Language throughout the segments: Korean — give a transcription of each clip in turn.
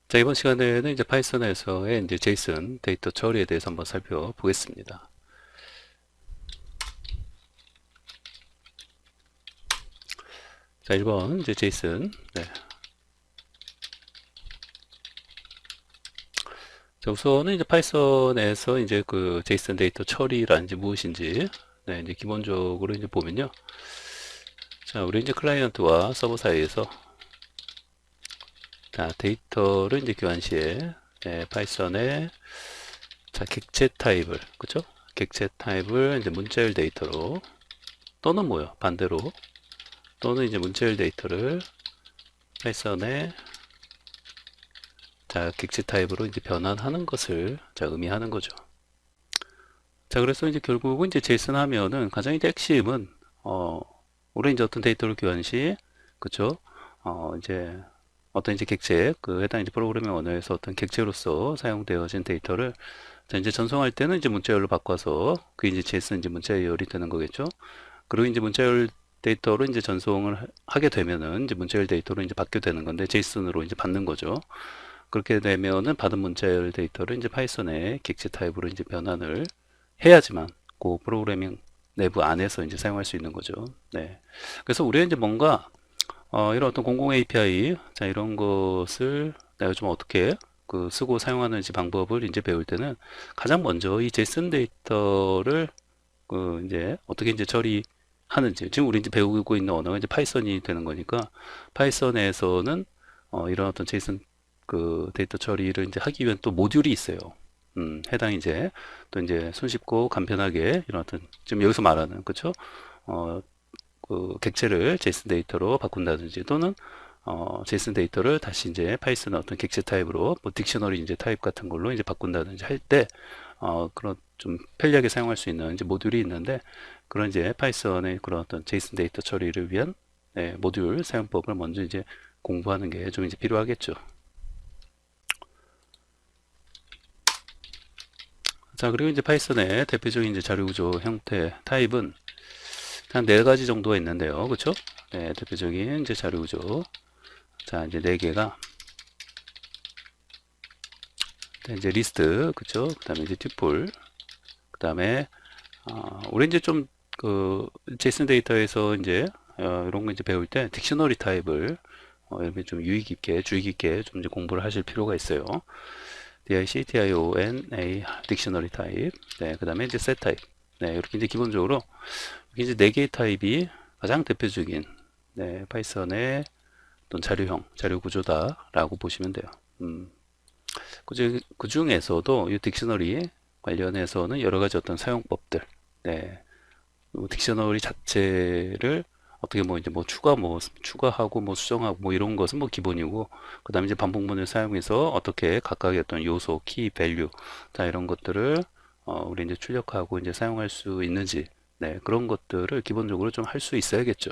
자, 이번 시간에는 이제 파이썬에서의 이제 제이슨 데이터 처리에 대해서 한번 살펴보겠습니다. 자, 1번 이제 제이슨. 네. 자, 우선은 이제 파이썬에서 이제 그 제이슨 데이터 처리란 이 무엇인지, 네, 이제 기본적으로 이제 보면요. 자, 우리 이제 클라이언트와 서버 사이에서 자, 데이터를 이제 교환 시에 네, 파이썬의 자, 객체 타입을, 그쵸? 객체 타입을 이제 문자열 데이터로 또는 뭐요? 반대로 또는 이제 문자열 데이터를 파이썬에 자, 객체 타입으로 이제 변환하는 것을 자, 의미하는 거죠. 자, 그래서 이제 결국은 이제 제이슨 하면은 가장 이제 핵심은 어, 우리 이제 어떤 데이터를 교환 시, 그쵸? 이제 어떤 이제 객체, 그 해당 이제 프로그래밍 언어에서 어떤 객체로서 사용되어진 데이터를 자, 이제 전송할 때는 이제 문자열로 바꿔서 그 이제 제이슨 이제 문자열이 되는 거겠죠? 그리고 이제 문자열 데이터로 이제 전송을 하게 되면은 이제 문자열 데이터로 이제 받게 되는 건데 제이슨으로 이제 받는 거죠. 그렇게 되면은 받은 문자열 데이터를 이제 파이썬의 객체 타입으로 이제 변환을 해야지만 그 프로그래밍 내부 안에서 이제 사용할 수 있는 거죠. 네. 그래서 우리가 이제 뭔가 이런 어떤 공공 API 자 이런 것을 내가 좀 어떻게 그 쓰고 사용하는지 방법을 이제 배울 때는 가장 먼저 이 제이슨 데이터를 그 이제 어떻게 이제 처리하는지 지금 우리 이제 배우고 있는 언어가 이제 파이썬이 되는 거니까 파이썬에서는 이런 어떤 제이슨 그 데이터 처리를 이제 하기 위한 또 모듈이 있어요. 해당 이제 또 이제 손쉽고 간편하게 이런 어떤 지금 여기서 말하는 그쵸? 어, 그 객체를 제이슨 데이터로 바꾼다든지 또는 제이슨 데이터를 다시 이제 파이썬 어떤 객체 타입으로 뭐 딕셔너리 이제 타입 같은 걸로 이제 바꾼다든지 할 때 그런 좀 편리하게 사용할 수 있는 이제 모듈이 있는데 그런 이제 파이썬의 그런 어떤 제이슨 데이터 처리를 위한 네, 모듈 사용법을 먼저 이제 공부하는 게 좀 이제 필요하겠죠. 자, 그리고 이제 파이썬의 대표적인 이제 자료 구조 형태 타입은 한 네 가지 정도가 있는데요. 그렇죠? 네, 대표적인 이제 자료 구조. 자, 이제 네 개가 이제 리스트, 그렇죠? 그다음에 이제 튜플, 그다음에 우리 이제 좀 그 제이슨 데이터에서 이제 이런 거 이제 배울 때 딕셔너리 타입을 여러분 좀 유의 깊게 주의 깊게 좀 이제 공부를 하실 필요가 있어요. DIC, TIONA 딕셔너리 타입. 네, 그다음에 이제 셋 타입. 네, 이렇게 이제 기본적으로 이렇게 이제 네 개의 타입이 가장 대표적인 네, 파이썬의 어떤 자료형, 자료 구조다라고 보시면 돼요. 그 중에서도 이 딕셔너리 관련해서는 여러 가지 어떤 사용법들, 네, 딕셔너리 자체를 어떻게 뭐 이제 뭐 추가하고 뭐 수정하고 뭐 이런 것은 뭐 기본이고 그다음에 이제 반복문을 사용해서 어떻게 각각의 어떤 요소, 키, 밸류 다 이런 것들을 우리 이제 출력하고 이제 사용할 수 있는지 네, 그런 것들을 기본적으로 좀 할 수 있어야겠죠.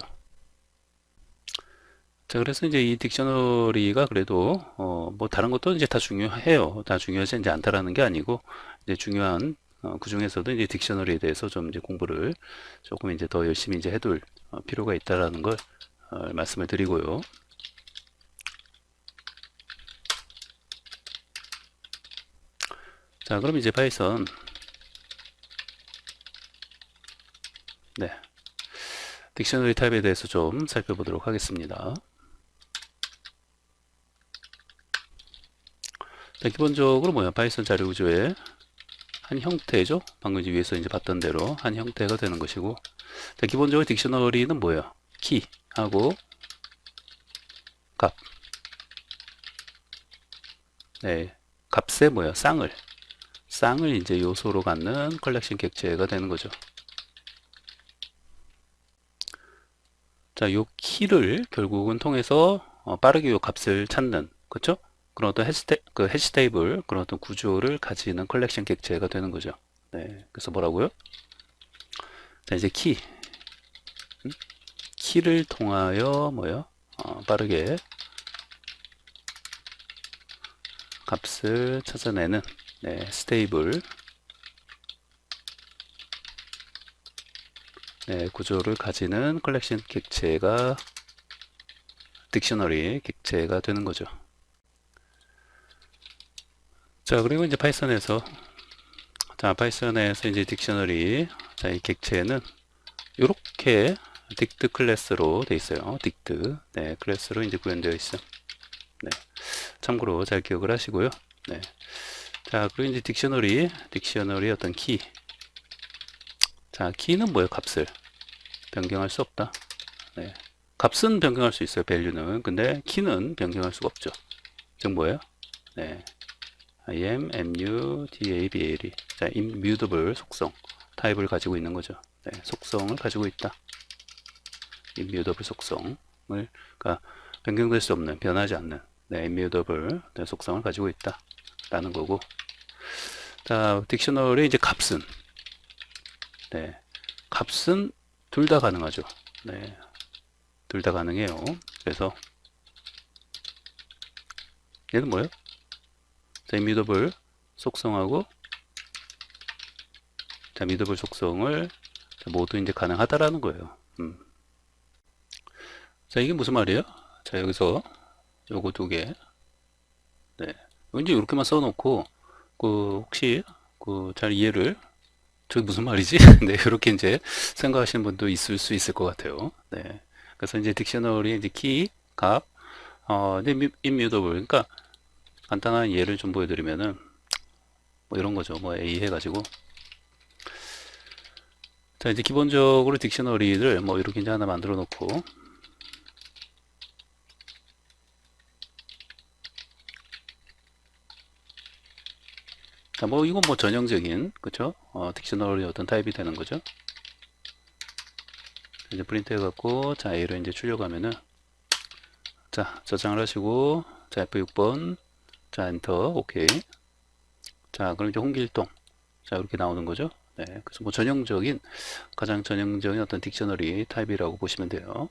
자, 그래서 이제 이 딕셔너리가 그래도 뭐 다른 것도 이제 다 중요해요. 다 중요하지 이제 않다라는 게 아니고 이제 중요한 그 중에서도 이제 딕셔너리에 대해서 좀 이제 공부를 조금 이제 더 열심히 이제 해둘 필요가 있다라는 걸 말씀을 드리고요. 자, 그럼 이제 파이썬 네, 딕셔너리 타입에 대해서 좀 살펴보도록 하겠습니다. 자, 기본적으로 뭐야? 파이썬 자료 구조의 한 형태죠. 방금 이제 위에서 이제 봤던 대로 한 형태가 되는 것이고, 자, 기본적으로 딕셔너리는 뭐예요? 키하고 값. 네, 값에 뭐야? 쌍을 이제 요소로 갖는 컬렉션 객체가 되는 거죠. 자, 요 키를 결국은 통해서 빠르게 요 값을 찾는, 그쵸? 그런 어떤 그 해시 테이블, 그런 어떤 구조를 가지는 컬렉션 객체가 되는 거죠. 네, 그래서 뭐라고요? 자, 이제 키를 통하여 뭐요? 빠르게 값을 찾아내는 네, 스테이블 네, 구조를 가지는 컬렉션 객체가 딕셔너리 객체가 되는 거죠. 자, 그리고 이제 파이썬에서, 자, 파이썬에서 이제 딕셔너리, 자, 이 객체는 이렇게 딕트 클래스로 돼 있어요. 딕트, 네, 클래스로 이제 구현되어 있어. 네, 참고로 잘 기억을 하시고요. 네, 자, 그리고 이제 딕셔너리 어떤 키, 자, 키는 뭐예요? 값을 변경할 수 없다. 네, 값은 변경할 수 있어요. 밸류는. 근데 키는 변경할 수가 없죠. 즉 뭐예요? 네, immutable. 자, immutable 속성 타입을 가지고 있는 거죠. 네, 속성을 가지고 있다. immutable 속성을, 그러니까 변경될 수 없는, 변하지 않는, 네, immutable 속성을 가지고 있다 라는 거고. 자, 딕셔너리 이제 값은, 네, 값은 둘 다 가능하죠. 네, 둘 다 가능해요. 그래서 얘는 뭐예요? 자, immutable 속성하고, 자, immutable 속성을 모두 이제 가능하다라는 거예요. 자, 이게 무슨 말이에요? 자, 여기서 요거 두 개. 네. 이제 이렇게만 써놓고, 혹시, 잘 이해를, 저게 무슨 말이지? 네, 이렇게 이제 생각하시는 분도 있을 수 있을 것 같아요. 네. 그래서 이제 딕셔너리, 이제 키, 값, 이제 immutable. 그러니까 간단한 예를 좀 보여드리면은, 뭐 이런 거죠. 뭐 A 해가지고. 자, 이제 기본적으로 딕셔너리를 뭐 이렇게 이제 하나 만들어 놓고, 자, 뭐 이건 뭐 전형적인, 그쵸? 딕셔너리 어떤 타입이 되는 거죠. 이제 프린트 해갖고, 자, A로 이제 출력하면은, 자, 저장을 하시고, 자, F6번, 자, 엔터, 오케이. 자, 그럼 이제 홍길동. 자, 이렇게 나오는 거죠. 네, 그래서 뭐 전형적인, 가장 전형적인 어떤 딕셔너리 타입이라고 보시면 돼요.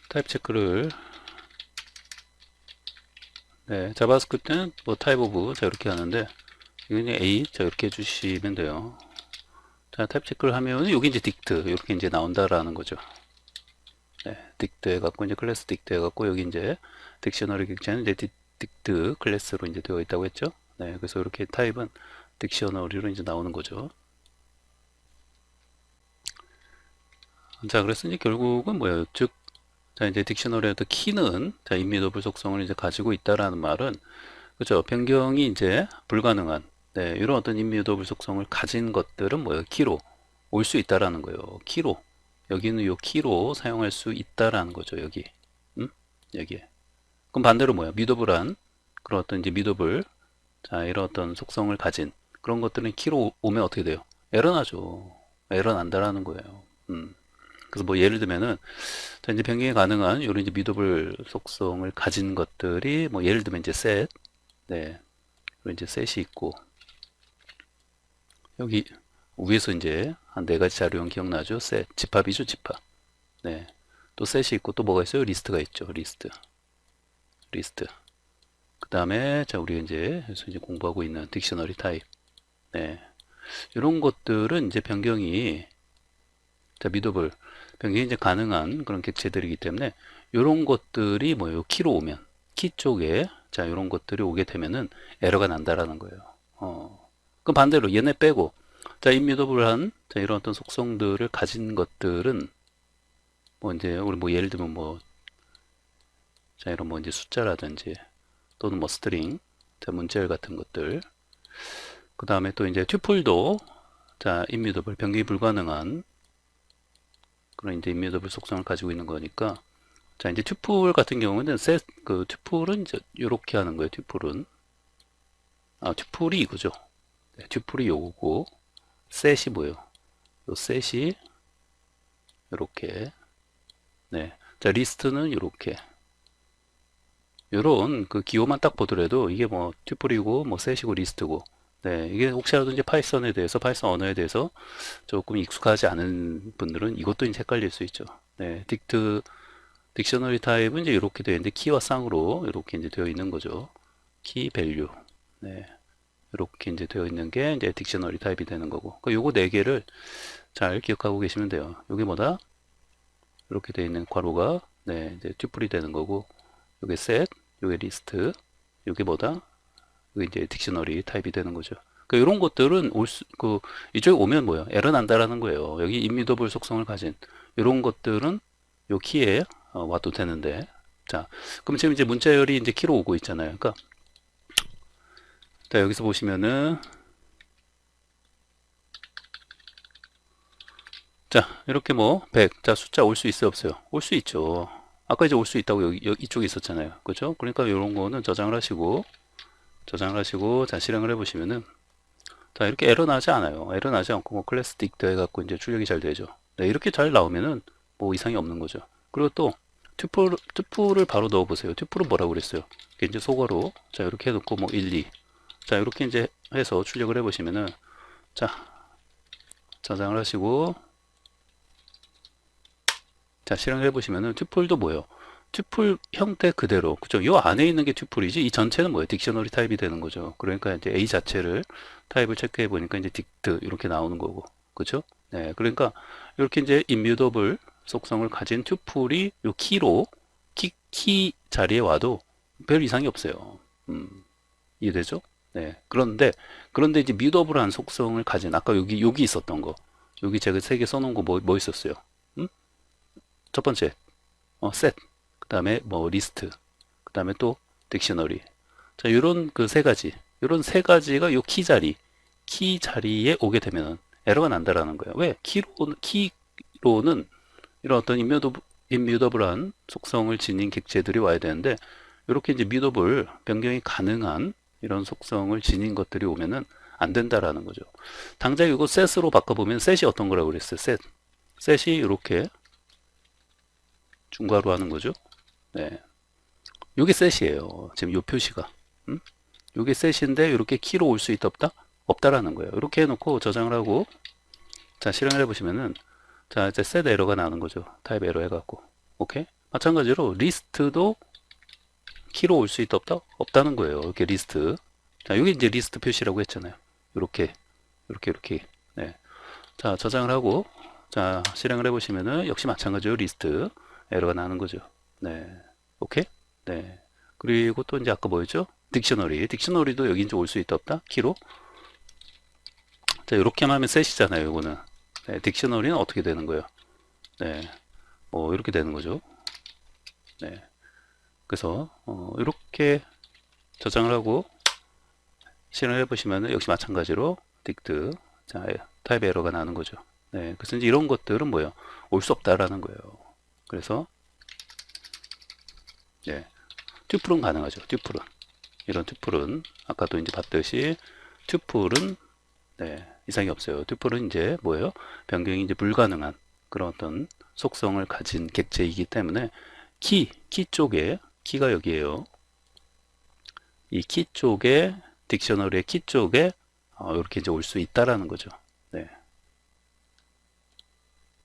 타입 체크를, 네, 자바스크립트는 뭐 타입 오브, 자, 이렇게 하는데, 이건 A, 자, 이렇게 해주시면 돼요. 자, 타입 체크를 하면, 여기 이제 딕트, 이렇게 이제 나온다라는 거죠. 네, 딕트 해갖고, 이제 클래스 딕트 해갖고, 여기 이제 딕셔너리 객체는 이제 딕트 클래스로 이제 되어 있다고 했죠. 네, 그래서 이렇게 타입은 딕셔너리로 이제 나오는 거죠. 자, 그래서 이제 결국은 뭐예요? 즉, 자, 이제 딕셔너리의 어떤 키는, 자, 임미더블 속성을 이제 가지고 있다라는 말은, 그죠? 변경이 이제 불가능한, 네, 이런 어떤 임미더블 속성을 가진 것들은 뭐예요? 키로 올 수 있다라는 거예요. 키로. 여기는 요 키로 사용할 수 있다라는 거죠. 여기. 여기에. 그럼 반대로 뭐야? 미더블한 그런 어떤 이제 미더블, 자, 이런 어떤 속성을 가진 그런 것들은 키로 오면 어떻게 돼요? 에러 나죠. 에러 난다라는 거예요. 그래서 뭐 예를 들면은, 자, 이제 변경이 가능한 이런 이제 미더블 속성을 가진 것들이 뭐 예를 들면 이제 셋, 네, 그리고 이제 셋이 있고, 여기 위에서 이제 한 네 가지 자료형 기억나죠? 셋, 집합이죠, 집합. 네, 또 셋이 있고 또 뭐가 있어요? 리스트가 있죠, 리스트. 그 다음에 자, 우리가 이제 여기서 이제 공부하고 있는 딕셔너리 타입. 네, 이런 것들은 이제 변경이, 자, 미더블 변경이 이제 가능한 그런 객체들이기 때문에 이런 것들이 뭐예요? 키로 오면, 키 쪽에, 자, 이런 것들이 오게 되면은 에러가 난다라는 거예요. 그럼 반대로 얘네 빼고, 자, 임미더블한, 자, 이런 어떤 속성들을 가진 것들은 뭐 이제 우리 뭐 예를 들면 뭐, 자, 이런 뭐 이제 숫자라든지 또는 뭐 스트링, 자, 문자열 같은 것들. 그 다음에 또 이제 튜플도, 자, 임미더블 변경이 불가능한 그런 이제 임미더블 속성을 가지고 있는 거니까, 자, 이제 튜플 같은 경우는 튜플은 이제 이렇게 하는 거예요. 튜플이 이거죠. 네, 튜플이 요거고, 셋이 뭐예요? 요 셋이 이렇게, 네, 자, 리스트는 이렇게. 요런 그 기호만 딱 보더라도 이게 뭐 튜플이고 뭐 셋이고 리스트고, 네, 이게 혹시라도 이제 파이썬에 대해서, 파이썬 언어에 대해서 조금 익숙하지 않은 분들은 이것도 이제 헷갈릴 수 있죠. 네, 딕셔너리 타입은 이제 이렇게 되어 있는데 키와 쌍으로 이렇게 이제 되어 있는 거죠. 키 밸류. 네. 이렇게 이제 되어 있는 게 이제 딕셔너리 타입이 되는 거고. 그 요거 네 개를 잘 기억하고 계시면 돼요. 요게 뭐다? 이렇게 되어 있는 괄호가, 네, 이제 튜플이 되는 거고, 요게 셋, 요게 리스트, 요게 뭐다? 요게 이제 딕셔너리 타입이 되는 거죠. 그 이런 것들은 이쪽에 오면 뭐예요? 에러 난다라는 거예요. 여기 임뮤더블 속성을 가진 이런 것들은 요 키에 와도 되는데, 자, 그럼 지금 이제 문자열이 이제 키로 오고 있잖아요. 그러니까 자, 여기서 보시면은 자, 이렇게 뭐 100, 자, 숫자 올 수 있어요, 없어요? 올 수 있죠. 아까 이제 올 수 있다고 여기 이쪽에 있었잖아요. 그렇죠? 그러니까 이런 거는 저장을 하시고 자, 실행을 해 보시면은 자, 이렇게 에러 나지 않아요. 에러 나지 않고 뭐 클래스 딕트 해갖고 이제 출력이 잘 되죠. 네, 이렇게 잘 나오면은 뭐 이상이 없는 거죠. 그리고 또 튜플을 바로 넣어 보세요. 튜플은 뭐라고 그랬어요? 이게 이제 소거로 자, 이렇게 해놓고 뭐 1, 2. 자, 이렇게 이제 해서 출력을 해 보시면은 자, 저장을 하시고 자, 실행을 해보시면은 튜플도 뭐예요? 튜플 형태 그대로, 그죠? 요 안에 있는 게 튜플이지, 이 전체는 뭐예요? 딕셔너리 타입이 되는 거죠. 그러니까 이제 A 자체를 타입을 체크해 보니까 이제 딕트 이렇게 나오는 거고, 그죠? 네, 그러니까 이렇게 이제 임뮤더블 속성을 가진 튜플이 요 키로 키 자리에 와도 별 이상이 없어요. 이해되죠? 네. 그런데 이제 뮤더블한 속성을 가진 아까 여기 있었던 거, 여기 제가 세 개 써놓은 거 뭐 있었어요? 음? 첫 번째 셋, 그 다음에 뭐 리스트, 그 다음에 또 딕셔너리. 자, 요런 그 세 가지, 요런 세 가지가 요 키 자리에 오게 되면 에러가 난다라는 거예요. 왜? 키로는 이런 어떤 임뮤더블한 속성을 지닌 객체들이 와야 되는데, 이렇게 이제 뮤더블 변경이 가능한 이런 속성을 지닌 것들이 오면은 안 된다라는 거죠. 당장 이거 셋으로 바꿔보면 셋이 어떤 거라고 그랬어요? 셋이 이렇게 중괄호 하는 거죠. 네. 요게 셋이에요. 지금 요 표시가. 요게 셋인데 이렇게 키로 올 수 있다 없다? 없다라는 거예요. 이렇게 해놓고 저장을 하고 자, 실행을 해보시면은 자, 이제 셋 에러가 나오는 거죠. 타입 에러 해갖고. 오케이? 마찬가지로 리스트도 키로 올 수 있다 없다? 없다는 거예요. 이렇게 리스트. 자, 요게 이제 리스트 표시라고 했잖아요. 이렇게. 네. 자, 저장을 하고 자, 실행을 해보시면은 역시 마찬가지로 리스트 에러가 나는 거죠. 네. 오케이? 네. 그리고 또 이제 아까 뭐였죠? 딕셔너리도 여기 이제 올 수 있다 없다? 키로. 자, 이렇게만 하면 셋이잖아요, 이거는. 네, 딕셔너리는 어떻게 되는 거예요? 네. 이렇게 되는 거죠. 네. 그래서, 이렇게 저장을 하고 실행을 해보시면 역시 마찬가지로 딕트. 자, 타입 에러가 나는 거죠. 네. 그래서 이제 이런 것들은 뭐예요? 올 수 없다라는 거예요. 그래서, 네. 튜플은 가능하죠. 이런 튜플은 아까도 이제 봤듯이 튜플은 네, 이상이 없어요. 튜플은 이제 뭐예요? 변경이 이제 불가능한 그런 어떤 속성을 가진 객체이기 때문에 키 쪽에 키가 여기에요. 이 키 쪽에 딕셔너리의 키 쪽에 이렇게 이제 올 수 있다라는 거죠.